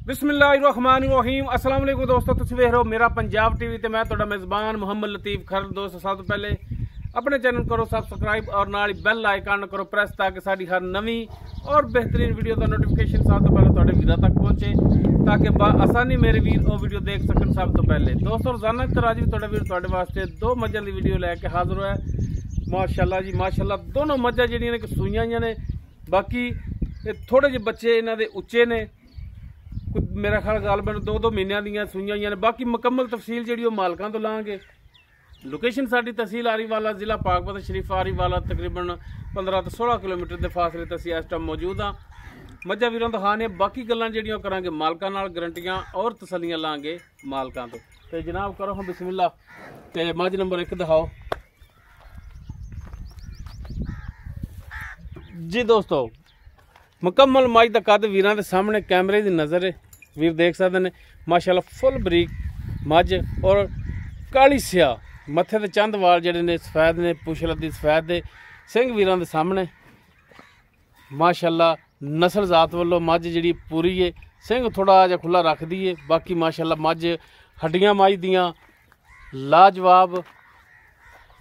बिस्मिल्लाहिर्रहमानिर्रहीम अस्सलाम वालेकुम दोस्तों, तुसीं वेख रहे हो मेरा पंजाब टीवी ते मैं तुहाडा मेज़बान मुहम्मद लतीफ़ खर। दोस्तों सब तो पहले अपने चैनल करो सब्सक्राइब और नाल बैल आइकन करो प्रेस ताकि साडी हर नवी और बेहतरीन वीडियो का नोटिफिकेशन सब तो पहले तुहाडे वीरां तक पहुंचे ताकि आसानी मेरे वीर वो वीडियो देख सकन। सब तो पहले दोस्तों रोजाना की तरह अज भी तुहाडा वीर तुहाडे वास्ते दो मझां दी वीडियो लैके हाजिर होया। माशाअल्लाह जी माशाअल्लाह, दोनों मझां जिहड़ियां ने सूईयां ने, बाकी थोड़े जे बच्चे इन्हां दे उच्चे ने, मेरा ख्याल गालबन 2-2 महीनों दी सूईयां ने। बाकी मुकम्मल तफसील जी मालकां तो लाँगे। लोकेशन साडी तहसील आरीवाला, जिला पाकपत शरीफ आरीवाला, तकरीबन 15 तो 16 किलोमीटर के फासले ते असीं इस टाइम मौजूद हाँ। मझां वीरों तो हाँ ने, बाकी गल्लां जिहड़ियां करांगे मालकां नाल, गारंटियां और तसल्लियां लाँगे मालकां तो। ते जनाब करो हम बिस्मिल्लाह ते मझ नंबर 1 दिखाओ जी। दोस्तों मुकम्मल मझ का कद वीरां दे सामने कैमरे की नज़र है, वीर देख सकते हैं। माशाअल्लाह फुल बरीक मझ और काली स्या, मत्थे ते चंद वाल जिहड़े ने सफेद ने, पुछ लद्दी सफेद दे सिंह वीरां दे सामने। माशाअल्लाह नस्ल जात वालों मझ जिहड़ी पूरी है, सिंह थोड़ा जिहा खुला रखदी है। बाकी माशाअल्लाह मझ हड्डियां मझ दियां लाजवाब,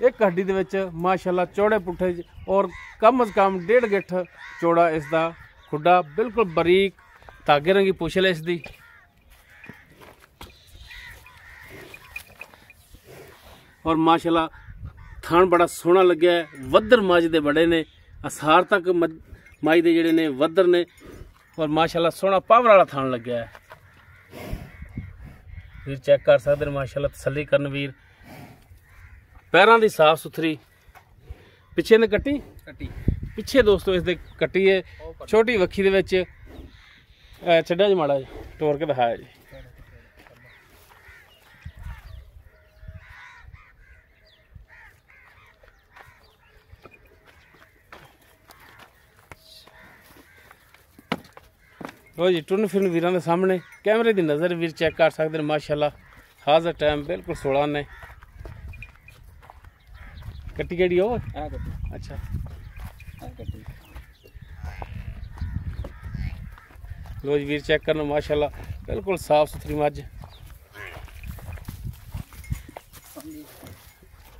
एक हड्डी दे विच माशाअल्लाह चौड़े पुट्ठे और कम अज कम 1.5 गिठ चौड़ा इसका खुड्डा, बिल्कुल बरीक धागे रंगी पुछल इसकी। और माशाअल्लाह थान बड़ा सोहना लग्या है। वद्दर मझ दे बड़े ने, असार तक मझ दे जिहड़े ने वद्दर ने, और माशाअल्लाह सोहना पावर वाला थान लग्या है। वीर चेक कर सकते हैं, माशाअल्लाह तसल्ली करन वीर। पैरों की साफ सुथरी, पिछे ने कट्टी पिछे दोस्तों इसके कट्टी है, छोटी वक्खी दे विच छड्डा जी माड़ा जी टोर के दिखाया जी। लो जी टुन फिरन वीरां दे सामने कैमरे की नज़र वीर चेक कर सकते हैं। माशाअल्लाह हाज़र टाइम बिल्कुल 16 ने। कट्टी केड़ी हो? अच्छा लो जी वीर चेक करना, माशाअल्लाह बिल्कुल साफ सुथरी मझ।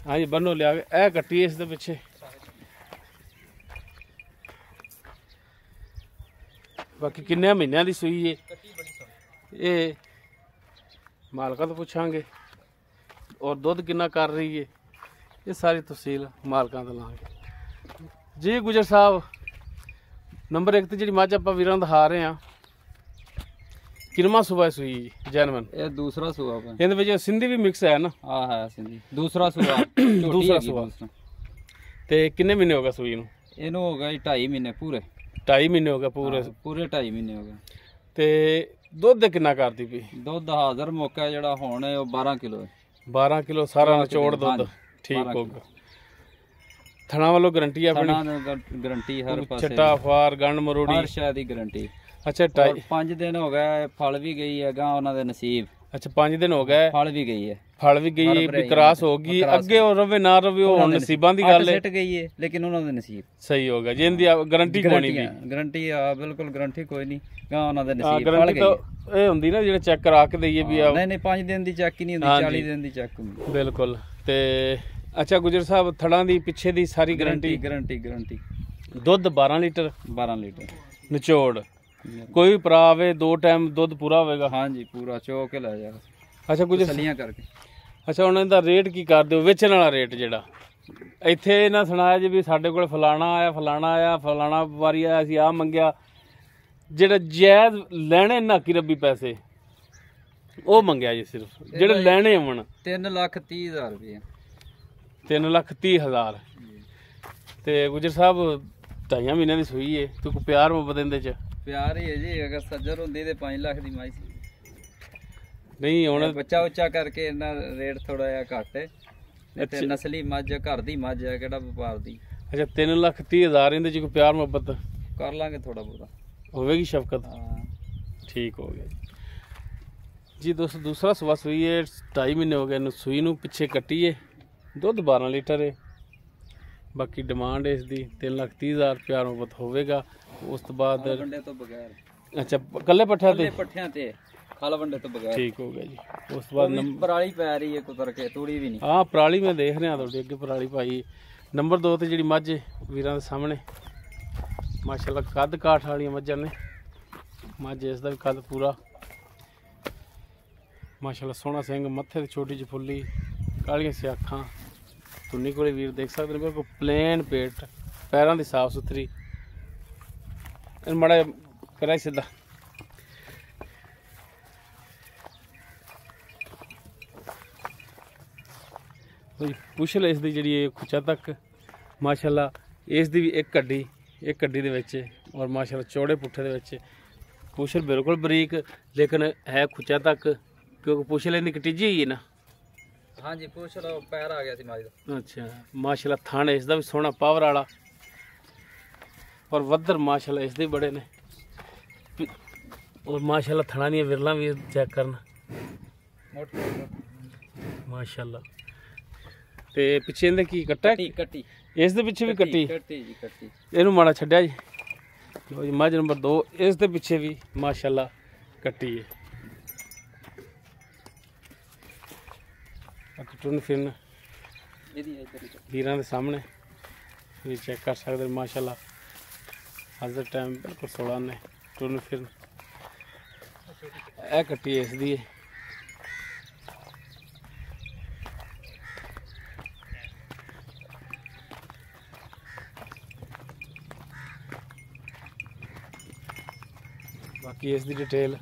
हाँ जी बनो लिया ए कट्टी है इसके पिछे। बाकी किन्ने महीनों की सूई है ये मालका तो पूछांगे, और दुध कितना कर रही है ये सारी तफसील मालका तो लाँगे जी। गुजर साहब नंबर 1 जी मझ आप वीरां दिखा रहे हैं, किरमा सुबह सूई जैनवन? ये दूसरा सुबह, ये सिंधी भी मिक्स है ना? हाँ है सिंधी, दूसरा सुबह दूसरा सुबह। ते किन्ने महीने हो गए सूई नूं? इनू हो गए 2.5 महीने पूरे। 2.5 महीने हो गए पूरे? पूरे 2.5 महीने हो गए। ते दुध कितना करती पई? दुध हाज़र मौका जिहड़ा हुण है 12 किलो है। 12 किलो सारा निचोड़ दुध ठीक होगा। थणा वालों गारंटी अपनी? गारंटी हर पासे, छट्टा फार गंड मरोड़ी हर शय दी गारंटी। अच्छा 5 दिन हो गए, फल भी गई है गां उन्हां दे नसीब। अच्छा 5 दिन हो गए, फल भी गई है, फल भी गई भी क्रॉस होगी, अगे और रवे ना रवे वो नसीबां दी गल है। सेट गई है लेकिन उन्हां दे नसीब सही होगा जी। इनदी गारंटी कोई नहीं भी? गारंटी बिल्कुल गारंटी कोई नहीं, गां उन्हां दे नसीब फल गई। तो ए हुंदी ना जेड़ा चेक करा के दईए भी? नहीं 5 दिन दी चेक ही नहीं हुंदी, 40 दिन दी चेक हुंदी बिल्कुल। ते अच्छा गुजर साहब थड़ा दी पिछे दी सारी गारंटी? गारंटी। दुध 12 लीटर? 12 लीटर निचोड़। कोई भी भरा आवे 2 टाइम दुध पूरा होगा? हाँ जी पूरा चो के लै जाएगा। अच्छा कुछ सलियां करके। अच्छा उन्होंने दा रेट की कर दो, बेचण वाला रेट जेड़ा इत्थे इन्हां सुनाया जी भी साडे कोल फलाना आया फलाना वारी आया, असीं आ मंगया, जेड़ा जायज़ लैने नाकी रब्बी पैसे वो मंगया जी सिर्फ, जेड़े लैने होण 3,30,000 रुपये। 3,30,000। ते गुजर साहब 2.5 महीने की सूई है, तू को प्यार मुहब्बत इहदे च? प्यार ही है जी, अगर सज्जर होंदी ते 5 लाख की माई सी। नहीं हुण बच्चा उच्चा करके इन्ना रेट थोड़ा जिहा घट है। अच्छा नस्ली मझ घर दी मझ है, केड़ा व्यापार दी। अच्छा 3,30,000 इहदे च कोई प्यार मुहब्बत कर लांगे, थोड़ा बहुता होगी शफकत। हाँ ठीक हो गया जी। दोस्तों दूसरा सुबह सूई है, 2.5 महीने हो गए सूई नूं, पिछे कट्टी है, दुध 12 लीटर है। बाकी डिमांड है इसकी 3,30,000 प्यार मुहब्बत होगा। उस तो बाद ਅੱਛਾ ਕੱਲੇ ਪੱਠਿਆਂ ਤੇ ਪੱਠਿਆਂ ਤੇ ਖਲ ਵੰਡੇ ਤੋਂ ਬਗੈਰ। ਠੀਕ ਹੋ ਗਿਆ ਜੀ। ਉਸ ਤੋਂ ਬਾਅਦ ਪਰਾਲੀ ਪੈ ਰਹੀ ਹੈ ਕੁਤਰ ਕੇ, ਤੂੜੀ ਵੀ ਨਹੀਂ। ਹਾਂ ਪਰਾਲੀ ਮੈਂ ਦੇਖ ਰਿਹਾ ਤੁਹਾਡੇ ਅੱਗੇ ਪਰਾਲੀ ਪਾਈ। ਨੰਬਰ 2 ਤੇ ਜਿਹੜੀ ਮੱਝ ਵੀਰਾਂ ਦੇ ਸਾਹਮਣੇ ਮਾਸ਼ਾਅੱਲਾ ਕੱਦ ਕਾਠ ਵਾਲੀਆਂ ਮੱਝਾਂ ਨੇ। ਮੱਝ ਇਸ ਦਾ ਵੀ ਕੱਦ ਪੂਰਾ ਮਾਸ਼ਾਅੱਲਾ ਸੋਹਣਾ ਸਿੰਘ, ਮੱਥੇ ਤੇ ਛੋਟੀ ਜਿਹੀ ਫੁੱਲੀ, ਕਾਲੀਆਂ ਸਿਆਖਾਂ, ਤੁੰਨੀ ਕੋਲੇ ਵੀਰ ਦੇਖ ਸਕਦੇ ਨੇ ਬਿਲਕੁਲ ਪਲੇਨ ਪੇਟ, ਪੈਰਾਂ ਦੀ ਸਾਫ ਸੁਥਰੀ। ਮਾੜਾ ਕਰਾਈ ਸਿੱਧਾ। ਪੁੱਛਲ ਇਸ ਦੀ ਜਿਹੜੀ ਖੁੱਚਾ ਤੱਕ ਮਾਸ਼ਾਅੱਲਾ ਇਸ ਦੀ ਵੀ ਇੱਕ ਗੱਡੀ ਦੇ ਵਿੱਚ ਔਰ ਮਾਸ਼ਾਅੱਲਾ ਚੌੜੇ ਪੁੱਠੇ ਦੇ ਵਿੱਚ ਪੁੱਛਲ ਬਿਲਕੁਲ ਬਰੀਕ, ਲੇਕਿਨ ਹੈ ਖੁੱਚਾ ਤੱਕ ਕਿਉਂਕਿ ਪੁੱਛਲ ਇਹਦੀ ਕਟੀਜੀ ਹੋਈ ਹੈ ਨਾ। ਹਾਂਜੀ ਪੁੱਛਲ ਪੈਰ ਆ ਗਿਆ ਸੀ ਮੱਝ ਦਾ। ਅੱਛਾ ਮਾਸ਼ਾਅੱਲਾ ਥਣ ਇਸ ਦਾ ਵੀ ਸੋਹਣਾ ਪਾਵਰ ਵਾਲਾ ਔਰ ਵੱਧਰ ਮਾਸ਼ਾਅੱਲਾ ਇਸ ਦੇ ਬੜੇ ਨੇ ਔਰ ਮਾਸ਼ਾਅੱਲਾ ਥਣਾ ਦੀਆਂ ਵਿਰਲਾਂ ਵੀ ਚੈੱਕ ਕਰਨ ਮਾਸ਼ਾਅੱਲਾ। ਤੇ ਪਿੱਛੇ ਇਹਦੇ ਕੀ ਕੱਟਾ? ਕੱਟੀ। ਇਸ ਦੇ ਪਿੱਛੇ ਵੀ ਕੱਟੀ ਜੀ ਕੱਟੀ। ਇਹਨੂੰ ਮਾੜਾ ਛੱਡਿਆ ਜੀ। ਲੋ ਜੀ ਮੱਝ ਨੰਬਰ 2 ਇਸ ਦੇ ਪਿੱਛੇ ਵੀ ਮਾਸ਼ਾਅੱਲਾ ਕੱਟੀ ਹੈ। ਬਾਕੀ ਟੁਰਨ ਫਿਰਨ ਵੀਰਾਂ ਦੇ ਸਾਹਮਣੇ ਵੀ ਚੈੱਕ ਕਰ ਸਕਦੇ ਮਾਸ਼ਾਅੱਲਾ। ਅੱਜ ਦਾ ਟਾਈਮ ਬਿਲਕੁਲ 16 ਨੇ। ਟੁਰਨ ਫਿਰਨ ਇਹ ਕੱਟੀ ਇਸ ਦੀ ਹੈ। ਬਾਕੀ ਇਸ ਦੀ ਡਿਟੇਲ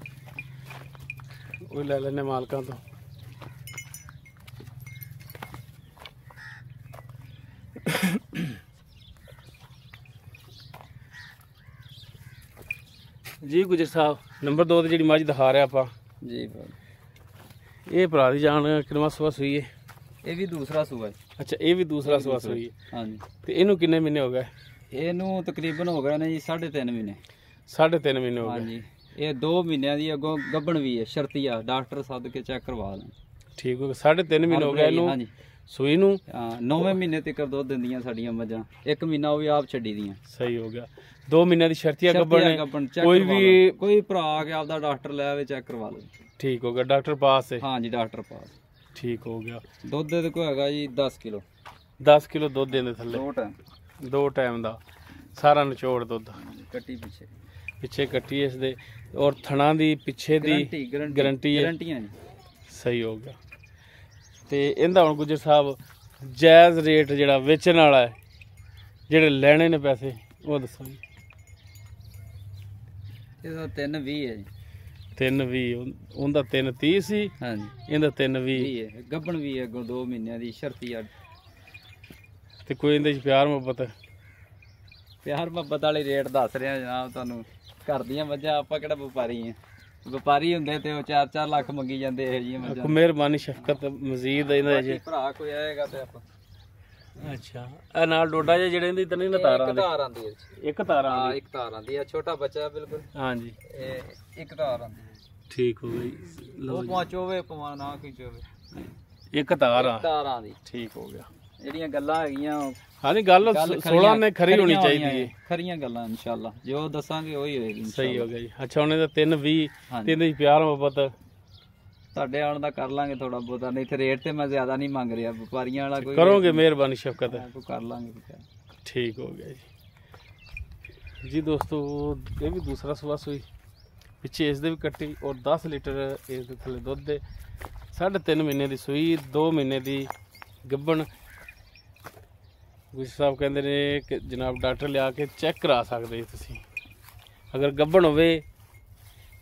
ਉਹ ਲੈ ਲੈਣੇ ਮਾਲਕਾਂ ਤੋਂ। ਜੀ ਗੁਜਰ ਸਾਹਿਬ ਨੰਬਰ 2 ਤੇ ਜਿਹੜੀ ਮੱਝ ਦਿਖਾ ਰਿਹਾ ਆਪਾਂ ਜੀ, ਇਹ ਭਰਾ ਦੀ ਜਾਨ ਕਿੰਨਵਾਂ ਸੂਆ ਸੂਈ ਹੈ? ਇਹ ਵੀ ਦੂਸਰਾ ਸੂਆ ਹੈ। ਅੱਛਾ ਇਹ ਵੀ ਦੂਸਰਾ ਸੂਆ ਸੂਈ ਹੈ। ਹਾਂਜੀ। ਤੇ ਇਹਨੂੰ ਕਿੰਨੇ ਮਹੀਨੇ ਹੋ ਗਏ? ਇਹਨੂੰ ਤਕਰੀਬਨ ਹੋ ਗਏ ਨੇ ਜੀ 3.5 ਮਹੀਨੇ। 3.5 ਮਹੀਨੇ ਹੋ ਗਏ। ਹਾਂਜੀ। ਇਹ 2 ਮਹੀਨਿਆਂ ਦੀ ਅੱਗੋਂ ਗੱਭਣ ਵੀ ਹੈ, ਸ਼ਰਤੀਆ ਡਾਕਟਰ ਸੱਦ ਕੇ ਚੈੱਕ ਕਰਵਾ ਲੈਣ। ਠੀਕ ਹੋ ਗਿਆ। 3.5 ਮਹੀਨੇ ਹੋ ਗਏ ਇਹਨੂੰ ਸੂਈ ਨੂੰ। 9ਵੇਂ ਮਹੀਨੇ ਤੱਕ ਦੁੱਧ ਦਿੰਦੀਆਂ ਸਾਡੀਆਂ ਮੱਝਾਂ। 1 ਮਹੀਨਾ ਉਹ ਵੀ ਆਪ ਛੱਡੀ ਦੀਆਂ। ਸਹੀ ਹੋ ਗਿਆ। 2 ਮਹੀਨਿਆਂ ਦੀ ਸ਼ਰਤੀਆ ਗੱਭਣ ਨੇ। ਕੋਈ ਭਰਾ ਆ ਕੇ ਆਪਦਾ ਡਾਕਟਰ ਲੈ ਆਵੇ ਚੈੱਕ ਕਰਵਾ ਲਵੇ। ਠੀਕ ਹੋ ਗਿਆ। ਡਾਕਟਰ ਪਾਸ ਹੈ? ਹਾਂਜੀ ਡਾਕਟਰ ਪਾਸ। ਠੀਕ ਹੋ ਗਿਆ। ਦੁੱਧ ਦੇ ਕੋਲ ਹੈਗਾ ਜੀ 10 ਕਿਲੋ। 10 ਕਿਲੋ ਦੁੱਧ ਦੇਂਦੇ ਥੱਲੇ? 2 ਟਾਈਮ ਦਾ ਸਾਰਾ ਨਿਚੋੜ ਦੁੱਧ। ਕੱਟੀ ਪਿੱਛੇ ਕੱਟੀ ਇਸ ਦੇ ਔਰ ਥਣਾ ਦੀ ਪਿੱਛੇ ਦੀ ਗਰੰਟੀ ਹੈ। ਸਹੀ ਹੋ ਗਿਆ। ਤੇ ਇਹਦਾ ਹੁਣ ਗੁਜਰ ਸਾਹਿਬ ਜਾਇਜ਼ ਰੇਟ ਜਿਹੜਾ ਵੇਚਣ ਵਾਲਾ ਹੈ, ਜਿਹੜੇ ਲੈਣੇ ਨੇ ਪੈਸੇ, ਉਹ ਦੱਸੋ ਜੀ। ਇਹਦਾ 3.20 ਹੈ ਜੀ। 3.20 ਉਹਦਾ 3.30 ਸੀ। ਹਾਂਜੀ ਇਹਦਾ 3.20 ਹੈ। ਗੱਭਣ ਵੀ ਹੈ ਅੱਗੋਂ 2 ਮਹੀਨਿਆਂ ਦੀ ਸ਼ਰਤੀਆ। ਤੇ ਕੋਈ ਇਹਦੇ 'ਚ ਪਿਆਰ ਮੁਹੱਬਤ ਵਾਲੀ ਰੇਟ ਦੱਸ ਰਿਹਾ ਜਨਾਬ ਤੁਹਾਨੂੰ। ਘਰ ਦੀਆਂ ਮੱਝਾਂ, ਆਪਾਂ ਕਿਹੜਾ ਵਪਾਰੀ ਆ। ਵਪਾਰੀ ਹੁੰਦੇ ਤੇ ਉਹ 4-4 ਲੱਖ ਮੰਗੀ ਜਾਂਦੇ ਇਹੋ ਜਿਹੀਆਂ ਮੱਝਾਂ। ਮਿਹਰਬਾਨੀ ਸ਼ਫਕਤ ਮਜ਼ੀਦ ਇਹਨਾਂ ਦੇ ਭਰਾ ਕੋਈ ਆਏਗਾ ਤੇ ਆਪਾਂ। ਅੱਛਾ ਇਹ ਨਾਲ ਡੋਡਾ ਜਿਹਾ ਜਿਹੜੇ ਇਹਦੀ ਤਾਂ ਨਹੀਂ ਤਾਰਾਂ ਆਂਦੀ ਹੈ। ਇੱਕ ਤਾਰ ਆਂਦੀ। ਇੱਕ ਤਾਰ ਆਂਦੀ ਹੈ। ਛੋਟਾ ਬੱਚਾ ਬਿਲਕੁਲ। ਹਾਂਜੀ ਇਹ ਇੱਕ ਤਾਰ ਆਂਦੀ ਹੈ। ਠੀਕ ਹੋ ਗਈ। ਲਓ ਪਾ ਚੋਵੇ ਪਵਾ ਨਾ ਕੋਈ ਚੋਵੇ। ਇੱਕ ਤਾਰ ਆਂਦੀ। ਠੀਕ ਹੋ ਗਿਆ। ਜਿਹੜੀਆਂ ਗੱਲਾਂ ਹੈਗੀਆਂ ਹਾਂਜੀ ਗੱਲ 16 ਨੇ ਖਰੀ ਹੋਣੀ ਚਾਹੀਦੀ ਹੈ। ਖਰੀਆਂ ਗੱਲਾਂ ਇਨਸ਼ਾਅੱਲਾ ਜੋ ਦੱਸਾਂਗੇ ਉਹੀ ਹੋਏਗੀ। ਸਹੀ ਹੋ ਗਿਆ ਜੀ। ਅੱਛਾ ਉਹਨੇ ਤਾਂ 3.20 ਤੇ ਇਹਦੇ ਪਿਆਰ ਮੁਹੱਬਤ ਤੁਹਾਡੇ ਆਉਣ ਦਾ ਕਰ ਲਾਂਗੇ ਥੋੜਾ ਬਹੁਤਾ। ਨਹੀਂ ਤੇ ਰੇਟ ਤੇ ਮੈਂ ਜ਼ਿਆਦਾ ਨਹੀਂ ਮੰਗ ਰਿਹਾ। ਵਪਾਰੀਆਂ ਵਾਲਾ ਕੋਈ ਕਰੋਗੇ ਮਿਹਰਬਾਨੀ ਸ਼ਫਕਤ ਕਰ ਲਾਂਗੇ। ਠੀਕ ਹੋ ਗਿਆ ਜੀ। ਦੋਸਤੋ ਇਹ ਵੀ ਦੂਸਰਾ ਸੂਆ ਸੂਈ, ਪਿੱਛੇ ਇਸ ਦੇ ਵੀ ਕੱਟੀ ਔਰ 10 ਲੀਟਰ ਇਸ ਦੇ ਥੱਲੇ ਦੁੱਧ ਦੇ। 3.5 ਮਹੀਨੇ ਦੀ ਸੂਈ, 2 ਮਹੀਨੇ ਦੀ ਗੱਭਣ। ਗੁਰੂ ਸਾਹਿਬ ਕਹਿੰਦੇ ਨੇ ਕਿ ਜਨਾਬ ਡਾਕਟਰ ਲਿਆ ਕੇ ਚੈੱਕ ਕਰਾ ਸਕਦੇ ਤੁਸੀਂ। ਅਗਰ ਗੱਭਣ ਹੋਵੇ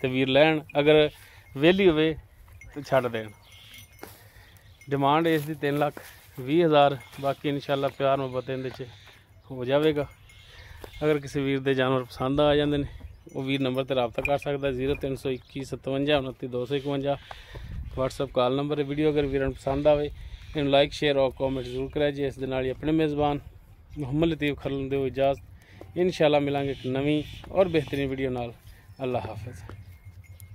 ਤੇ ਵੀਰ ਲੈਣ, ਅਗਰ ਵਿਹਲੀ ਹੋਵੇ ਤੇ ਛੱਡ ਦੇਣ। ਡਿਮਾਂਡ ਇਸ ਦੀ 3,20,000। ਬਾਕੀ ਇਨਸ਼ਾਅੱਲਾ ਪਿਆਰ ਮੁਹੱਬਤ ਇਹਦੇ 'ਚ ਹੋ ਜਾਵੇਗਾ। ਅਗਰ ਕਿਸੇ ਵੀਰ ਦੇ ਜਾਨਵਰ ਪਸੰਦ ਆ ਜਾਂਦੇ ਨੇ ਉਹ ਵੀਰ ਨੰਬਰ 'ਤੇ ਰਾਬਤਾ ਕਰ ਸਕਦਾ। 0321 57 29 251 WhatsApp ਕਾਲ ਨੰਬਰ ਹੈ। ਵੀਡੀਓ ਅਗਰ ਵੀਰਾਂ ਨੂੰ ਪਸੰਦ ਆਵੇ ਇਹਨੂੰ ਲਾਈਕ ਸ਼ੇਅਰ ਔਰ ਕਮੈਂਟ ਜ਼ਰੂਰ ਕਰਿਆ ਜੀ। ਇਸ ਦੇ ਨਾਲ ਹੀ ਆਪਣੇ ਮੇਜ਼ਬਾਨ ਮੁਹੰਮਦ ਲਤੀਫ ਖਲਣ ਦਿਓ ਇਜਾਜ਼ਤ। ਇਨਸ਼ਾਅੱਲਾ ਮਿਲਾਂਗੇ ਇੱਕ ਨਵੀਂ ਔਰ ਬਿਹਤਰੀਨ ਵੀਡੀਓ ਨਾਲ। ਅੱਲਾ ਹਾਫਿਜ਼।